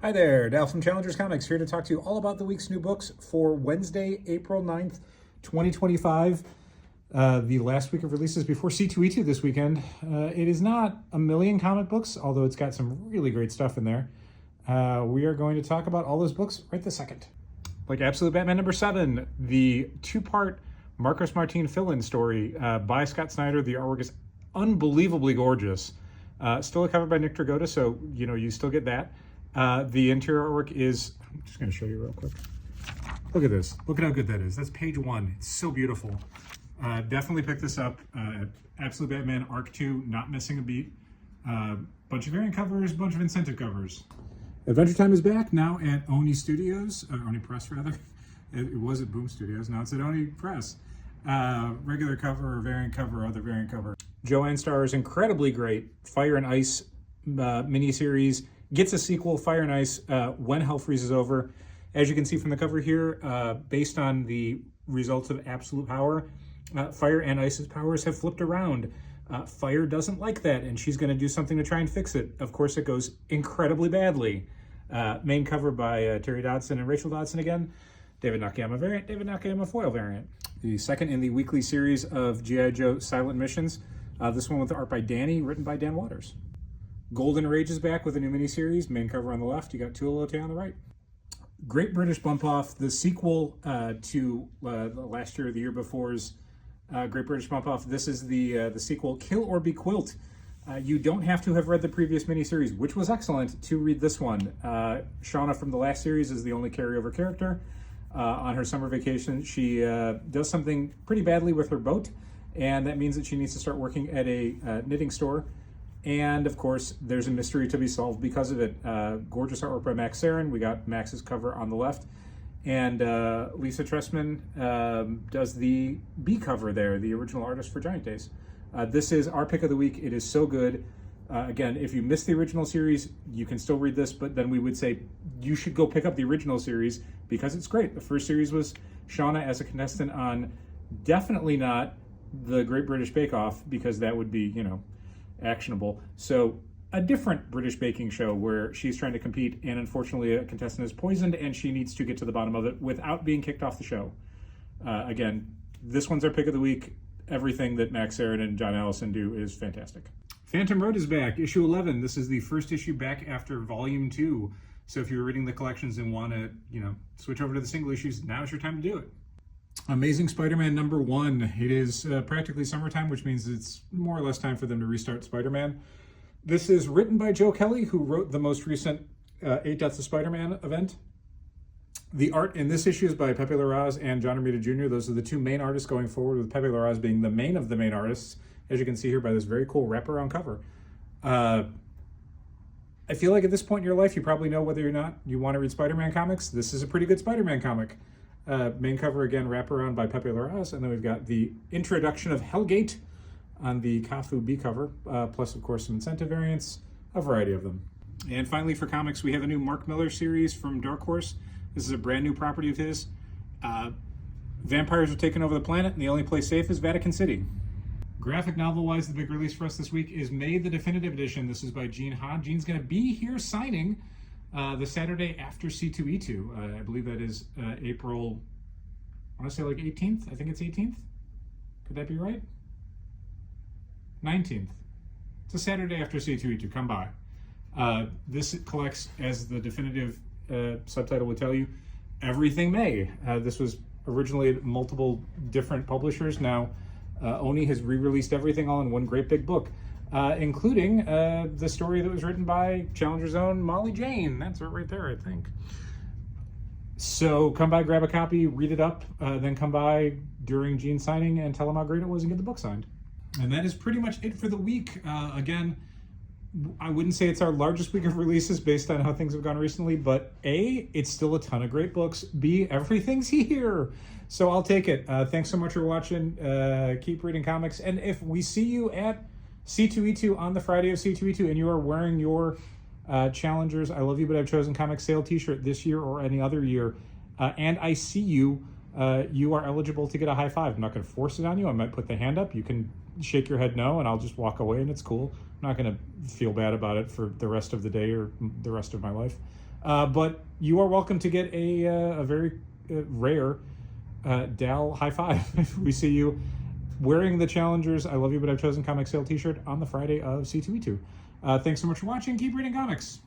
Hi there, Dal from Challengers Comics here to talk to you all about the week's new books for Wednesday, April 9th, 2025. The last week of releases before C2E2 this weekend. It is not a million comic books, although it's got some really great stuff in there. We are going to talk about all those books right this second. Like Absolute Batman #7, the two-part Marcos Martin fill-in story by Scott Snyder. The artwork is unbelievably gorgeous. Still a cover by Nick Dragotta, so you still get that. The interior artwork is, I'm just going to show you real quick. Look at this. Look at how good that is. That's page 1. It's so beautiful. Definitely pick this up. Absolute Batman Arc 2, not missing a beat. Bunch of variant covers, bunch of incentive covers. Adventure Time is back now at Oni Studios, Oni Press rather. It was at Boom Studios, now it's at Oni Press. Regular cover, variant cover, other variant cover. Joanne Starr's incredibly great Fire and Ice miniseries gets a sequel, Fire and Ice, When Hell Freezes Over. As you can see from the cover here, based on the results of Absolute Power, Fire and Ice's powers have flipped around. Fire doesn't like that, and she's going to do something to try and fix it. Of course, it goes incredibly badly. Main cover by Terry Dodson and Rachel Dodson again. David Nakayama variant, David Nakayama foil variant. The second in the weekly series of G.I. Joe Silent Missions. This one with art by Danny, written by Dan Waters. Golden Rage is back with a new miniseries. Main cover on the left. You got Tua Lote on the right. Great British Bump Off, the sequel to last year or the year before's Great British Bump Off. This is the sequel, Kill or Be Quilt. You don't have to have read the previous miniseries, which was excellent, to read this one. Shauna from the last series is the only carryover character. On her summer vacation, she does something pretty badly with her boat, and that means that she needs to start working at a knitting store. And of course, there's a mystery to be solved because of it. Gorgeous artwork by Max Sarin. We got Max's cover on the left. And Lisa Tressman does the B cover there, the original artist for Giant Days. This is our pick of the week. It is so good. Again, if you missed the original series, you can still read this, but then we would say you should go pick up the original series because it's great. The first series was Shauna as a contestant on definitely not the Great British Bake Off, because that would be, actionable. So a different British baking show where she's trying to compete, and unfortunately a contestant is poisoned and she needs to get to the bottom of it without being kicked off the show. Again, this one's our pick of the week. Everything that Max Sarin and John Allison do is fantastic. Phantom Road is back, issue 11. This is the first issue back after volume 2. So if you're reading the collections and want to, switch over to the single issues, now's your time to do it. Amazing Spider-Man #1. It is practically summertime, which means it's more or less time for them to restart Spider-Man. This is written by Joe Kelly, who wrote the most recent 8 Deaths of Spider-Man event. The art in this issue is by Pepe Larraz and John Romita Jr. Those are the two main artists going forward, with Pepe Larraz being the main of the main artists, as you can see here by this very cool wraparound cover. I feel like at this point in your life, you probably know whether or not you want to read Spider-Man comics. This is a pretty good Spider-Man comic. Main cover, again, wraparound by Pepe Larraz, and then we've got the introduction of Hellgate on the Kafu B cover, plus, of course, some incentive variants, a variety of them. And finally, for comics, we have a new Mark Millar series from Dark Horse. This is a brand new property of his. Vampires are taking over the planet, and the only place safe is Vatican City. Graphic novel-wise, the big release for us this week is May, the Definitive Edition. This is by Gene Ha. Gene's going to be here signing the Saturday after C2E2. I believe that is April, I want to say like 18th. I think it's 18th. Could that be right? 19th. It's a Saturday after C2E2. Come by. This collects, as the definitive subtitle would tell you, everything May. This was originally at multiple different publishers. Now Oni has re-released everything all in one great big book, including the story that was written by Challenger's own Molly Jane. That's her right there, I think. So come by, grab a copy, read it up, then come by during Gene's signing and tell him how great it was and get the book signed. And that is pretty much it for the week. Again, I wouldn't say it's our largest week of releases based on how things have gone recently, but A, it's still a ton of great books. B, everything's here. So I'll take it. Thanks so much for watching. Keep reading comics. And if we see you at C2E2 on the Friday of C2E2 and you are wearing your Challengers I Love You But I've Chosen Comic Sale t-shirt this year or any other year, and I see you, you are eligible to get a high five. I'm not going to force it on you. I might put the hand up. You can shake your head no, and I'll just walk away, and it's cool. I'm not going to feel bad about it for the rest of the day or the rest of my life. But you are welcome to get a very rare Dal high five. We see you wearing the Challengers I Love You But I've Chosen comic sale t-shirt on the Friday of C2E2. Thanks so much for watching. Keep reading comics.